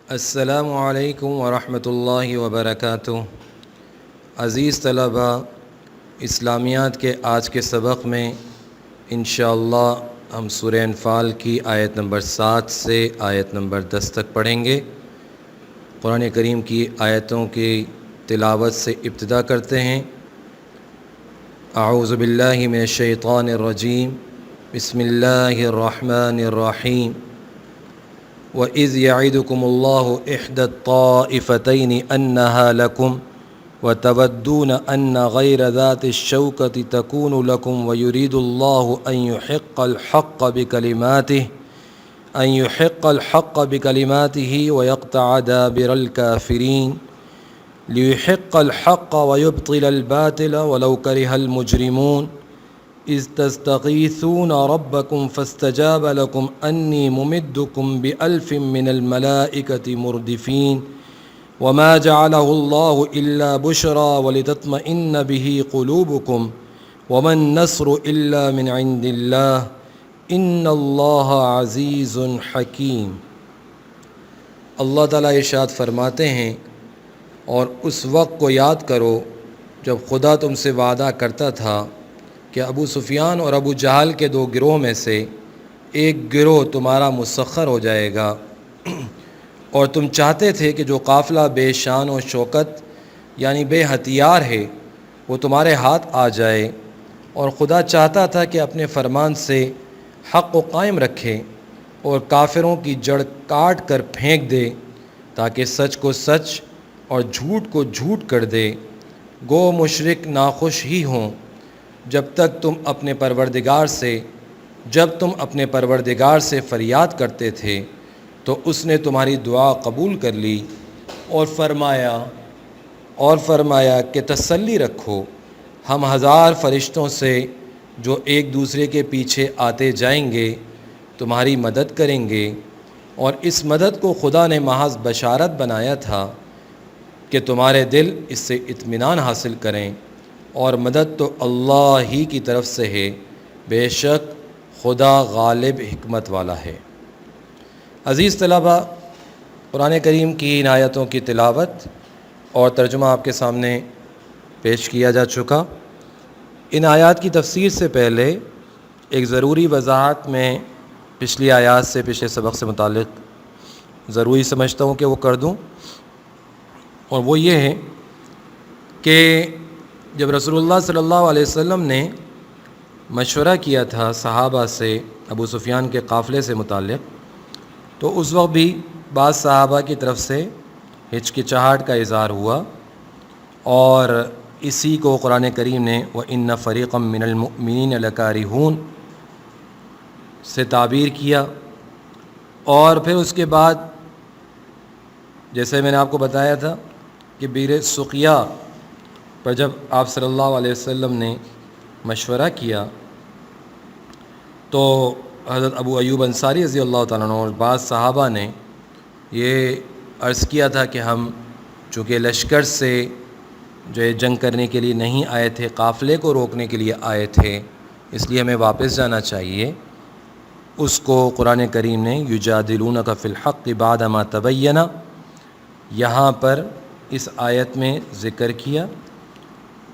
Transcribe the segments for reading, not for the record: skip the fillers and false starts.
السلام علیکم ورحمۃ اللہ وبرکاتہ۔ عزیز طلبہ، اسلامیات کے آج کے سبق میں انشاءاللہ ہم سورہ انفال کی آیت نمبر 7 سے آیت نمبر 10 تک پڑھیں گے۔ قرآن کریم کی آیتوں کی تلاوت سے ابتدا کرتے ہیں۔ اعوذ باللہ من الشیطان الرجیم، بسم اللہ الرحمن الرحیم۔ وَإِذْ يَعِدُكُمُ اللَّهُ إِحْدَى الطَّائِفَتَيْنِ أَنَّهَا لَكُمْ وَتَوَدُّونَ أَنَّ غَيْرَ ذَاتِ الشَّوْكَةِ تَكُونُ لَكُمْ وَيُرِيدُ اللَّهُ أَن يُحِقَّ الْحَقَّ بِكَلِمَاتِهِ وَيَقْطَعَ دَابِرَ الْكَافِرِينَ لِيُحِقَّ الْحَقَّ وَيُبْطِلَ الْبَاطِلَ وَلَوْ كَرِهَ الْمُجْرِمُونَ إِذْ تَسْتَغِيثُونَ رَبَّكُمْ فَاسْتَجَابَ لَكُمْ أَنِّي مُمِدُّكُمْ بِأَلْفٍ مِّنَ الْمَلَائِكَةِ مُرْدِفِينَ وَمَا جَعَلَهُ اللَّهُ إِلَّا بُشْرَىٰ وَلِتَطْمَئِنَّ بِهِ قُلُوبُكُمْ وَمَا النَّصْرُ إِلَّا مِنْ عِندِ اللَّهِ إِنَّ اللَّهَ عَزِيزٌ حَكِيمٌ۔ اللہ تعالیٰ ارشاد فرماتے ہیں، اور اس وقت کو یاد کرو جب خدا تم سے وعدہ کرتا تھا کہ ابو سفیان اور ابو جہل کے دو گروہ میں سے ایک گروہ تمہارا مسخر ہو جائے گا، اور تم چاہتے تھے کہ جو قافلہ بے شان و شوکت یعنی بے ہتھیار ہے وہ تمہارے ہاتھ آ جائے، اور خدا چاہتا تھا کہ اپنے فرمان سے حق کو قائم رکھے اور کافروں کی جڑ کاٹ کر پھینک دے، تاکہ سچ کو سچ اور جھوٹ کو جھوٹ کر دے۔ گو مشرک ناخوش ہی ہوں جب تم اپنے پروردگار سے فریاد کرتے تھے تو اس نے تمہاری دعا قبول کر لی اور فرمایا کہ تسلی رکھو، ہم 1000 فرشتوں سے جو ایک دوسرے کے پیچھے آتے جائیں گے تمہاری مدد کریں گے، اور اس مدد کو خدا نے محض بشارت بنایا تھا کہ تمہارے دل اس سے اطمینان حاصل کریں، اور مدد تو اللہ ہی کی طرف سے ہے، بے شک خدا غالب حکمت والا ہے۔ عزیز طلبہ، قرآن کریم کی ان آیتوں کی تلاوت اور ترجمہ آپ کے سامنے پیش کیا جا چکا۔ ان آیات کی تفسیر سے پہلے ایک ضروری وضاحت میں پچھلی آیات سے، پچھلے سبق سے متعلق ضروری سمجھتا ہوں کہ وہ کر دوں، اور وہ یہ ہے کہ جب رسول اللہ صلی اللہ علیہ وسلم نے مشورہ کیا تھا صحابہ سے ابو سفیان کے قافلے سے متعلق، تو اس وقت بھی بعض صحابہ کی طرف سے ہچکچاہٹ کا اظہار ہوا، اور اسی کو قرآن کریم نے وَإِنَّ فَرِيقًا مِّنَ الْمُؤْمِنِينَ لَكَارِهُونَ سے تعبیر کیا۔ اور پھر اس کے بعد جیسے میں نے آپ کو بتایا تھا کہ بئر سقیہ پر جب آپ صلی اللہ علیہ وسلم نے مشورہ کیا تو حضرت ابو ایوب انصاری رضی اللہ تعالیٰ عنہ اور بعض صحابہ نے یہ عرض کیا تھا کہ ہم چونکہ لشکر سے جو ہے جنگ کرنے کے لیے نہیں آئے تھے، قافلے کو روکنے کے لیے آئے تھے، اس لیے ہمیں واپس جانا چاہیے۔ اس کو قرآن کریم نے یجادلونک فی الحق بعد ما تبین یہاں پر اس آیت میں ذکر کیا،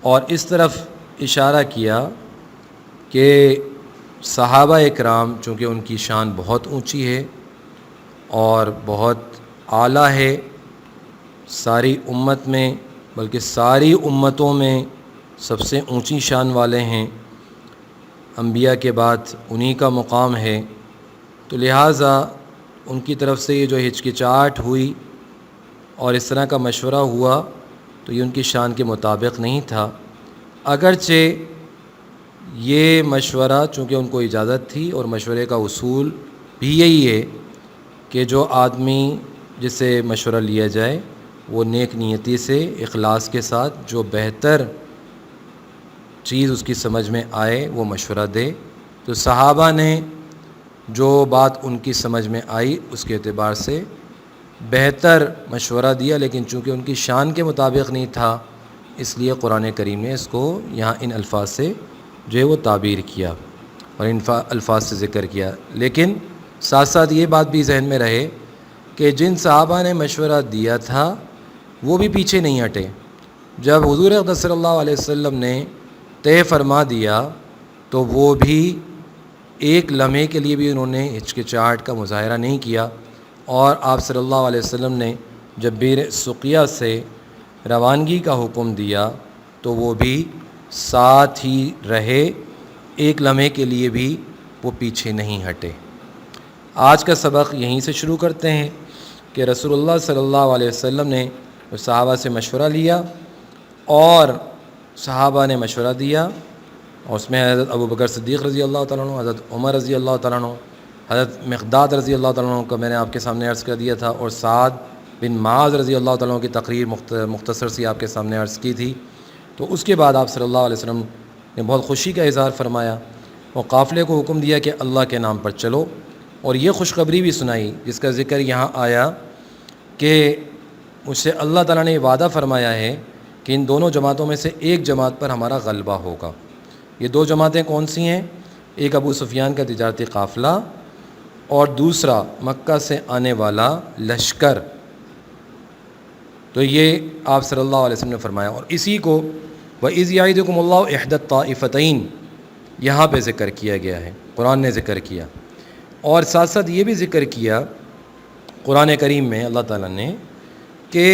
اور اس طرف اشارہ کیا کہ صحابہ اکرام چونکہ ان کی شان بہت اونچی ہے اور بہت اعلیٰ ہے، ساری امت میں بلکہ ساری امتوں میں سب سے اونچی شان والے ہیں، انبیاء کے بعد انہی کا مقام ہے، تو لہٰذا ان کی طرف سے یہ جو ہچکچاہٹ ہوئی اور اس طرح کا مشورہ ہوا تو یہ ان کی شان کے مطابق نہیں تھا، اگرچہ یہ مشورہ چونکہ ان کو اجازت تھی، اور مشورے کا اصول بھی یہی ہے کہ جو آدمی جس سے مشورہ لیا جائے وہ نیک نیتی سے، اخلاص کے ساتھ جو بہتر چیز اس کی سمجھ میں آئے وہ مشورہ دے۔ تو صحابہ نے جو بات ان کی سمجھ میں آئی اس کے اعتبار سے بہتر مشورہ دیا، لیکن چونکہ ان کی شان کے مطابق نہیں تھا اس لیے قرآن کریم نے اس کو یہاں ان الفاظ سے جو ہے وہ تعبیر کیا اور ان الفاظ سے ذکر کیا۔ لیکن ساتھ ساتھ یہ بات بھی ذہن میں رہے کہ جن صحابہ نے مشورہ دیا تھا وہ بھی پیچھے نہیں ہٹے۔ جب حضور اقدس صلی اللہ علیہ وسلم نے طے فرما دیا تو وہ بھی ایک لمحے کے لیے بھی انہوں نے ہچکچاہٹ کا مظاہرہ نہیں کیا، اور آپ صلی اللہ علیہ وسلم نے جب بئر سقیہ سے روانگی کا حکم دیا تو وہ بھی ساتھ ہی رہے، ایک لمحے کے لیے بھی وہ پیچھے نہیں ہٹے۔ آج کا سبق یہیں سے شروع کرتے ہیں کہ رسول اللہ صلی اللہ علیہ وسلم نے صحابہ سے مشورہ لیا، اور صحابہ نے مشورہ دیا، اور اس میں حضرت ابو بکر صدیق رضی اللہ تعالیٰ عنہ، حضرت عمر رضی اللہ تعالیٰ عنہ، حضرت مقداد رضی اللہ تعالیٰ عنہ کو میں نے آپ کے سامنے عرض کر دیا تھا، اور سعد بن معاذ رضی اللہ تعالیٰ عنہ کی تقریر مختصر سی آپ کے سامنے عرض کی تھی۔ تو اس کے بعد آپ صلی اللہ علیہ وسلم نے بہت خوشی کا اظہار فرمایا اور قافلے کو حکم دیا کہ اللہ کے نام پر چلو، اور یہ خوشخبری بھی سنائی جس کا ذکر یہاں آیا کہ مجھ سے اللہ تعالیٰ نے یہ وعدہ فرمایا ہے کہ ان دونوں جماعتوں میں سے ایک جماعت پر ہمارا غلبہ ہوگا۔ یہ دو جماعتیں کون سی ہیں؟ ایک ابو سفیان کا تجارتی قافلہ، اور دوسرا مکہ سے آنے والا لشکر۔ تو یہ آپ صلی اللہ علیہ وسلم نے فرمایا، اور اسی کو وَإِذْ يَعِدُكُمُ اللَّهُ إِحْدَى الطَّائِفَتَيْنِ یہاں پہ ذکر کیا گیا ہے، قرآن نے ذکر کیا، اور ساتھ ساتھ یہ بھی ذکر کیا قرآن کریم میں اللہ تعالیٰ نے کہ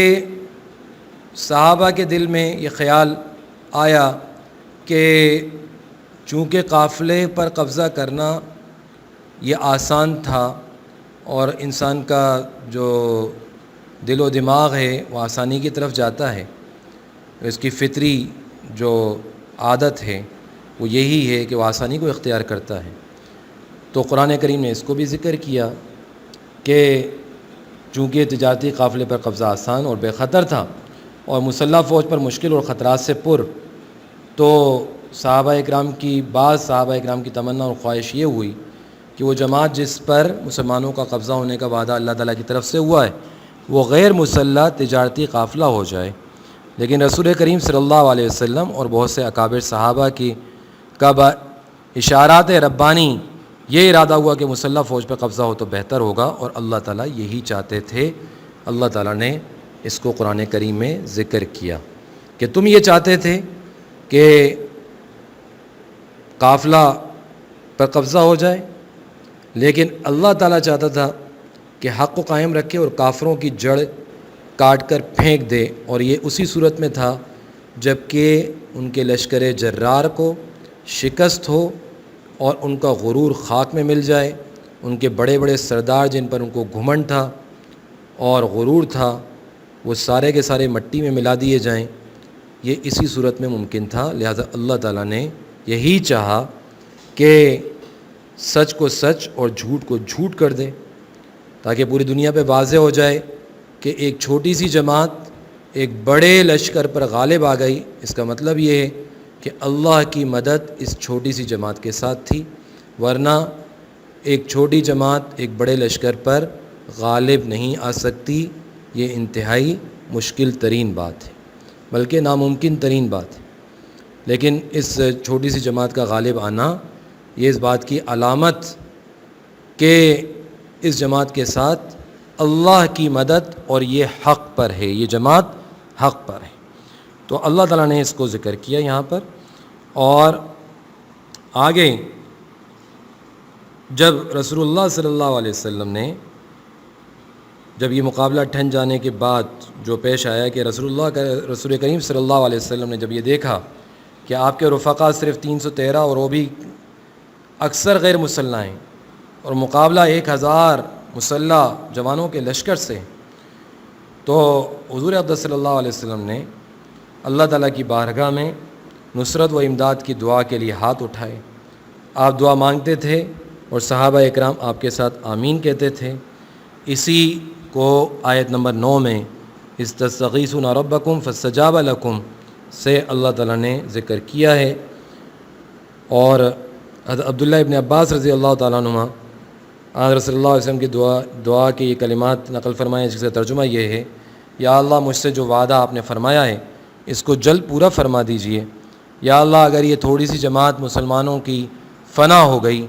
صحابہ کے دل میں یہ خیال آیا کہ چونکہ قافلے پر قبضہ کرنا یہ آسان تھا، اور انسان کا جو دل و دماغ ہے وہ آسانی کی طرف جاتا ہے، اس کی فطری جو عادت ہے وہ یہی ہے کہ وہ آسانی کو اختیار کرتا ہے۔ تو قرآن کریم نے اس کو بھی ذکر کیا کہ چونکہ تجارتی قافلے پر قبضہ آسان اور بے خطر تھا، اور مسلح فوج پر مشکل اور خطرات سے پر، تو بعض صحابہ اکرام کی تمنا اور خواہش یہ ہوئی کہ وہ جماعت جس پر مسلمانوں کا قبضہ ہونے کا وعدہ اللہ تعالیٰ کی طرف سے ہوا ہے وہ غیر مسلح تجارتی قافلہ ہو جائے۔ لیکن رسول کریم صلی اللہ علیہ وسلم اور بہت سے اکابر صحابہ کی اشارات ربانی یہ ارادہ ہوا کہ مسلح فوج پہ قبضہ ہو تو بہتر ہوگا، اور اللہ تعالیٰ یہی چاہتے تھے۔ اللہ تعالیٰ نے اس کو قرآن کریم میں ذکر کیا کہ تم یہ چاہتے تھے کہ قافلہ پر قبضہ ہو جائے، لیکن اللہ تعالیٰ چاہتا تھا کہ حق کو قائم رکھے اور کافروں کی جڑ کاٹ کر پھینک دے، اور یہ اسی صورت میں تھا جب کہ ان کے لشکر جرار کو شکست ہو اور ان کا غرور خاک میں مل جائے، ان کے بڑے بڑے سردار جن پر ان کو گھمنڈ تھا اور غرور تھا وہ سارے کے سارے مٹی میں ملا دیے جائیں۔ یہ اسی صورت میں ممکن تھا، لہذا اللہ تعالیٰ نے یہی چاہا کہ سچ کو سچ اور جھوٹ کو جھوٹ کر دے، تاکہ پوری دنیا پہ واضح ہو جائے کہ ایک چھوٹی سی جماعت ایک بڑے لشکر پر غالب آ گئی۔ اس کا مطلب یہ ہے کہ اللہ کی مدد اس چھوٹی سی جماعت کے ساتھ تھی، ورنہ ایک چھوٹی جماعت ایک بڑے لشکر پر غالب نہیں آ سکتی۔ یہ انتہائی مشکل ترین بات ہے، بلکہ ناممکن ترین بات ہے، لیکن اس چھوٹی سی جماعت کا غالب آنا یہ اس بات کی علامت کہ اس جماعت کے ساتھ اللہ کی مدد اور یہ حق پر ہے، یہ جماعت حق پر ہے۔ تو اللہ تعالیٰ نے اس کو ذکر کیا یہاں پر، اور آگے جب رسول اللہ صلی اللہ علیہ وسلم نے جب یہ مقابلہ ٹھن جانے کے بعد جو پیش آیا کہ رسول کریم صلی اللہ علیہ وسلم نے جب یہ دیکھا کہ آپ کے رفقا صرف 313 اور وہ بھی اکثر غیر مسلح ہیں، اور مقابلہ 1000 مسلح جوانوں کے لشکر سے، تو حضور اقدس صلی اللہ علیہ وسلم نے اللہ تعالیٰ کی بارگاہ میں نصرت و امداد کی دعا کے لیے ہاتھ اٹھائے۔ آپ دعا مانگتے تھے اور صحابہ اکرام آپ کے ساتھ آمین کہتے تھے۔ اسی کو آیت نمبر 9 میں استستغیثون ربکم فاستجاب لکم سے اللہ تعالیٰ نے ذکر کیا ہے، اور حضرت عبداللہ ابن عباس رضی اللہ تعالیٰ عنہ حضرت صلی اللہ علیہ وسلم کی دعا کے یہ کلمات نقل فرمائے، جس کا ترجمہ یہ ہے: یا اللہ مجھ سے جو وعدہ آپ نے فرمایا ہے اس کو جلد پورا فرما دیجئے۔ یا اللہ اگر یہ تھوڑی سی جماعت مسلمانوں کی فنا ہو گئی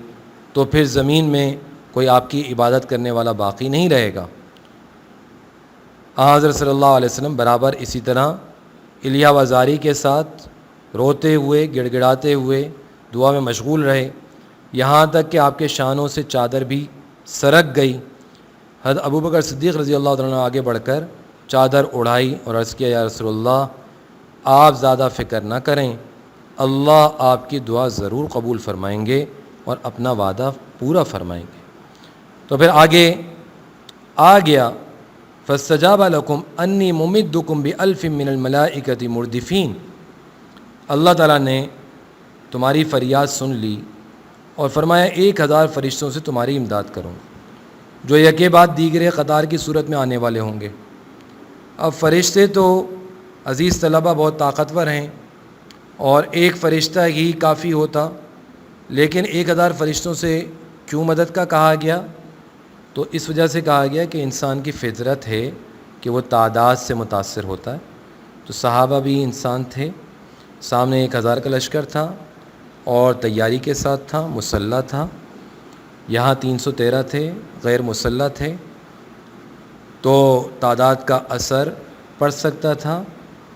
تو پھر زمین میں کوئی آپ کی عبادت کرنے والا باقی نہیں رہے گا، حضرت صلی اللہ علیہ وسلم برابر اسی طرح الیا وزاری کے ساتھ روتے ہوئے گڑ گڑاتے ہوئے دعا میں مشغول رہے، یہاں تک کہ آپ کے شانوں سے چادر بھی سرک گئی۔ حضرت ابوبکر صدیق رضی اللہ عنہ آگے بڑھ کر چادر اڑائی اور عرض کیا، یا رسول اللہ آپ زیادہ فکر نہ کریں، اللہ آپ کی دعا ضرور قبول فرمائیں گے اور اپنا وعدہ پورا فرمائیں گے۔ تو پھر آگے آ گیا، فاستجاب لکم انی ممدکم بألف من الملائکۃ مردفین، اللہ تعالیٰ نے تمہاری فریاد سن لی اور فرمایا 1000 فرشتوں سے تمہاری امداد کروں، جو یکے بعد دیگرے قطار کی صورت میں آنے والے ہوں گے۔ اب فرشتے تو عزیز طلبہ بہت طاقتور ہیں اور ایک فرشتہ ہی کافی ہوتا، لیکن 1000 فرشتوں سے کیوں مدد کا کہا گیا؟ تو اس وجہ سے کہا گیا کہ انسان کی فطرت ہے کہ وہ تعداد سے متاثر ہوتا ہے۔ تو صحابہ بھی انسان تھے، سامنے 1000 کا لشکر تھا اور تیاری کے ساتھ تھا، مسلح تھا، یہاں 313 تھے غیر مسلح تھے، تو تعداد کا اثر پڑ سکتا تھا،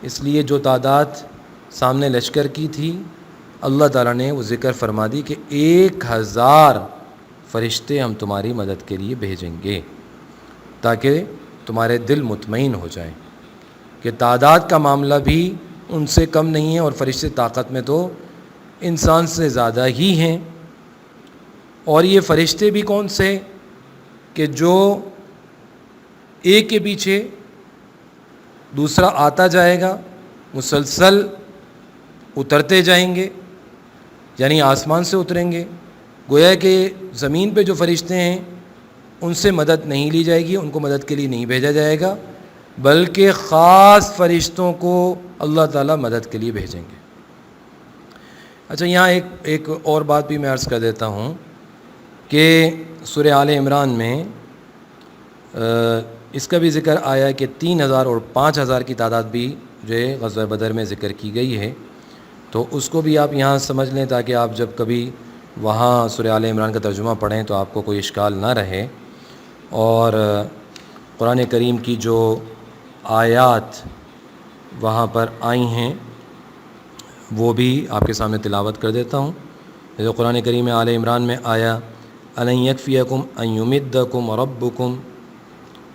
اس لیے جو تعداد سامنے لشکر کی تھی اللہ تعالیٰ نے وہ ذکر فرما دی کہ 1000 فرشتے ہم تمہاری مدد کے لیے بھیجیں گے، تاکہ تمہارے دل مطمئن ہو جائیں کہ تعداد کا معاملہ بھی ان سے کم نہیں ہے، اور فرشتے طاقت میں تو انسان سے زیادہ ہی ہیں۔ اور یہ فرشتے بھی کون سے کہ جو ایک کے پیچھے دوسرا آتا جائے گا، مسلسل اترتے جائیں گے، یعنی آسمان سے اتریں گے۔ گویا کہ زمین پہ جو فرشتے ہیں ان سے مدد نہیں لی جائے گی، ان کو مدد کے لیے نہیں بھیجا جائے گا، بلکہ خاص فرشتوں کو اللہ تعالیٰ مدد کے لیے بھیجیں گے۔ اچھا، یہاں ایک اور بات بھی میں عرض کر دیتا ہوں کہ سورہ آل عمران میں اس کا بھی ذکر آیا کہ 3000 اور 5000 کی تعداد بھی جو ہے غزوہ بدر میں ذکر کی گئی ہے، تو اس کو بھی آپ یہاں سمجھ لیں تاکہ آپ جب کبھی وہاں سورہ آل عمران کا ترجمہ پڑھیں تو آپ کو کوئی اشکال نہ رہے۔ اور قرآن کریم کی جو آیات وہاں پر آئی ہیں وہ بھی آپ کے سامنے تلاوت کر دیتا ہوں۔ جو قرآن کریم آل عمران میں آیا، أَلَنْ يَكْفِيَكُمْ أَنْ يُمِدَّكُمْ رَبُّكُمْ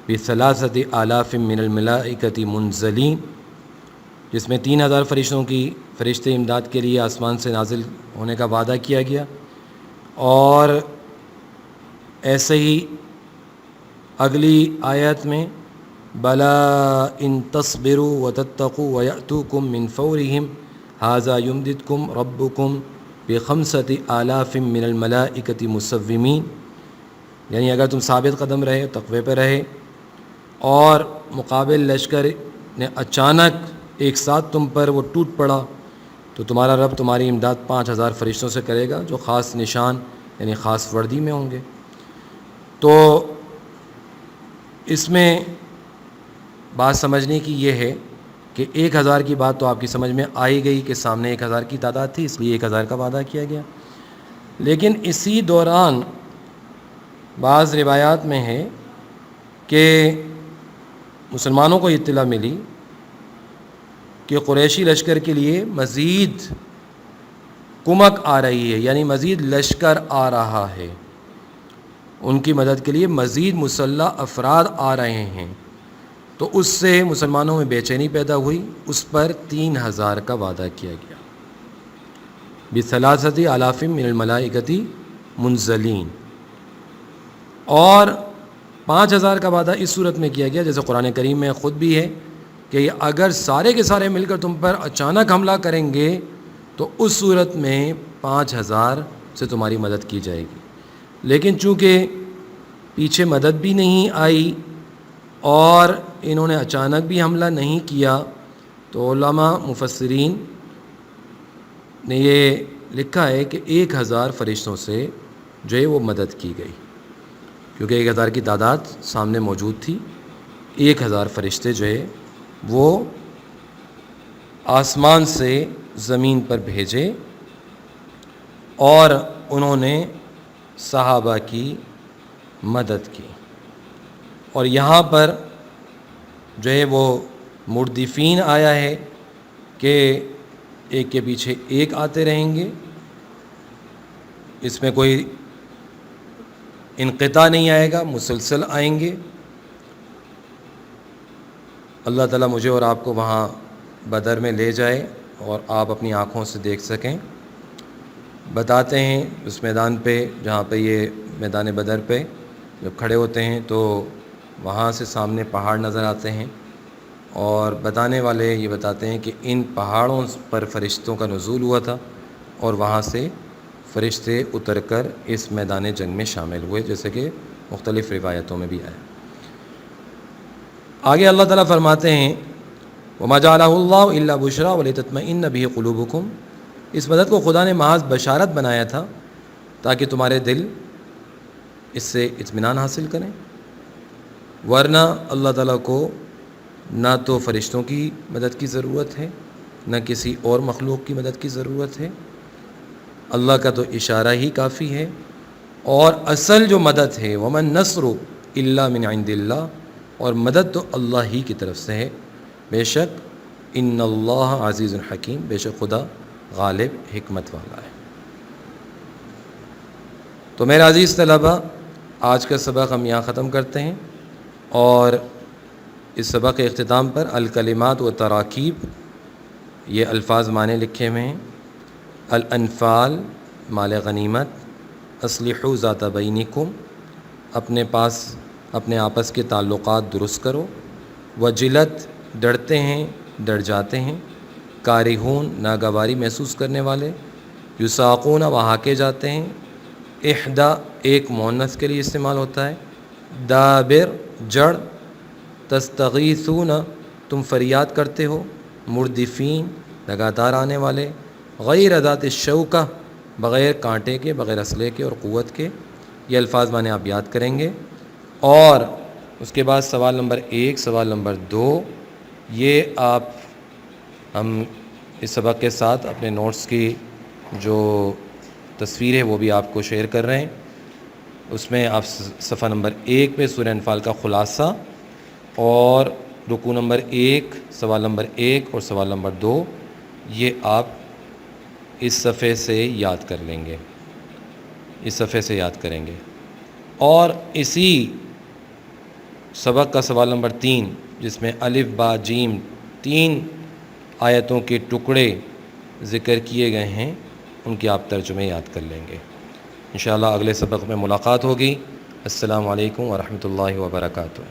بِثَلَاثَةِ آلَافٍ مِّنَ الْمَلَائِكَةِ مُنزَلِينَ، جس میں 3000 فرشتوں کی فرشتے امداد کے لیے آسمان سے نازل ہونے کا وعدہ کیا گیا۔ اور ایسے ہی اگلی آیت میں بَلَا إِن تَصْبِرُوا وَتَتَّقُوا وَيَأْتُوكُم مِّن فَوْرِهِمْ هَٰذَا يُمْدِدْكُمْ رَبُّكُمْ بِخَمْسَةِ آلَافٍ مِّنَ الْمَلَائِكَةِ مُصَوِّمِينَ، یعنی اگر تم ثابت قدم رہے، تقوی پہ رہے، اور مقابل لشکر نے اچانک ایک ساتھ تم پر وہ ٹوٹ پڑا، تو تمہارا رب تمہاری امداد 5000 فرشتوں سے کرے گا جو خاص نشان یعنی خاص وردی میں ہوں گے۔ تو اس میں بات سمجھنے کی یہ ہے کہ 1000 کی بات تو آپ کی سمجھ میں آئی گئی کہ سامنے 1000 کی تعداد تھی، اس لیے 1000 کا وعدہ کیا گیا۔ لیکن اسی دوران بعض روایات میں ہے کہ مسلمانوں کو اطلاع ملی کہ قریشی لشکر کے لیے مزید کمک آ رہی ہے، یعنی مزید لشکر آ رہا ہے، ان کی مدد کے لیے مزید مسلح افراد آ رہے ہیں۔ تو اس سے مسلمانوں میں بے چینی پیدا ہوئی، اس پر 3000 کا وعدہ کیا گیا، بِثَلَاثَةِ آلَافٍ مِّنَ الْمَلَائِكَةِ مُنزَلِينَ۔ اور 5000 کا وعدہ اس صورت میں کیا گیا جیسے قرآن کریم میں خود بھی ہے کہ اگر سارے کے سارے مل کر تم پر اچانک حملہ کریں گے تو اس صورت میں 5000 سے تمہاری مدد کی جائے گی۔ لیکن چونکہ پیچھے مدد بھی نہیں آئی اور انہوں نے اچانک بھی حملہ نہیں کیا، تو علماء مفسرین نے یہ لکھا ہے کہ 1000 فرشتوں سے جو ہے وہ مدد کی گئی، کیونکہ 1000 کی تعداد سامنے موجود تھی۔ 1000 فرشتے جو ہے وہ آسمان سے زمین پر بھیجے اور انہوں نے صحابہ کی مدد کی۔ اور یہاں پر جو ہے وہ مردفین آیا ہے کہ ایک کے پیچھے ایک آتے رہیں گے، اس میں کوئی انقطاع نہیں آئے گا، مسلسل آئیں گے۔ اللہ تعالیٰ مجھے اور آپ کو وہاں بدر میں لے جائے اور آپ اپنی آنکھوں سے دیکھ سکیں۔ بتاتے ہیں اس میدان پہ، جہاں پہ یہ میدان بدر پہ جب کھڑے ہوتے ہیں تو وہاں سے سامنے پہاڑ نظر آتے ہیں، اور بتانے والے یہ بتاتے ہیں کہ ان پہاڑوں پر فرشتوں کا نزول ہوا تھا اور وہاں سے فرشتے اتر کر اس میدان جنگ میں شامل ہوئے، جیسے کہ مختلف روایتوں میں بھی آیا۔ آگے اللہ تعالیٰ فرماتے ہیں وَمَا جَعَلَهُ اللَّهُ إِلَّا بُشْرَىٰ وَلِتَطْمَئِنَّ بِهِ قُلُوبُكُمْ، اس مدد کو خدا نے محض بشارت بنایا تھا تاکہ تمہارے دل اس سے اطمینان حاصل کریں، ورنہ اللہ تعالیٰ کو نہ تو فرشتوں کی مدد کی ضرورت ہے، نہ کسی اور مخلوق کی مدد کی ضرورت ہے، اللہ کا تو اشارہ ہی کافی ہے۔ اور اصل جو مدد ہے وَمَا النَّصْرُ إِلَّا مِنْ عِنْدِ اللَّهِ، اور مدد تو اللہ ہی کی طرف سے ہے، بے شک ان اللہ عزیز الحکیم، بے شک خدا غالب حکمت والا ہے۔ تو میرے عزیز طلبہ، آج کا سبق ہم یہاں ختم کرتے ہیں، اور اس سبق کے اختتام پر الکلمات و تراکیب یہ الفاظ معنی لکھے ہوئے ہیں۔ الانفال مال غنیمت، اصلحوا ذات بینکم، اپنے آپس کے تعلقات درست کرو، وجلت ڈرتے ہیں، ڈر جاتے ہیں، کارہون ناگواری محسوس کرنے والے، یساقون وہ ہاکے جاتے ہیں، احدا ایک مؤنث کے لیے استعمال ہوتا ہے، دابر جڑ، تستغیثون تم فریاد کرتے ہو، مردفین لگاتار آنے والے، غیر ذات الشوکہ بغیر کانٹے کے، بغیر اسلحے کے اور قوت کے۔ یہ الفاظ معنی آپ یاد کریں گے، اور اس کے بعد سوال نمبر 1، سوال نمبر 2، یہ ہم اس سبق کے ساتھ اپنے نوٹس کی جو تصویر ہے وہ بھی آپ کو شیئر کر رہے ہیں۔ اس میں آپ صفحہ نمبر 1 پہ سورہ انفال کا خلاصہ اور رکوع نمبر 1، سوال نمبر 1 اور سوال نمبر 2 یہ آپ اس صفحے سے یاد کر لیں گے، اس صفحے سے یاد کریں گے۔ اور اسی سبق کا سوال نمبر 3 جس میں الف با جیم 3 آیتوں کے ٹکڑے ذکر کیے گئے ہیں، ان کے آپ ترجمے یاد کر لیں گے۔ انشاءاللہ اگلے سبق میں ملاقات ہوگی۔ السلام علیکم ورحمۃ اللہ وبرکاتہ۔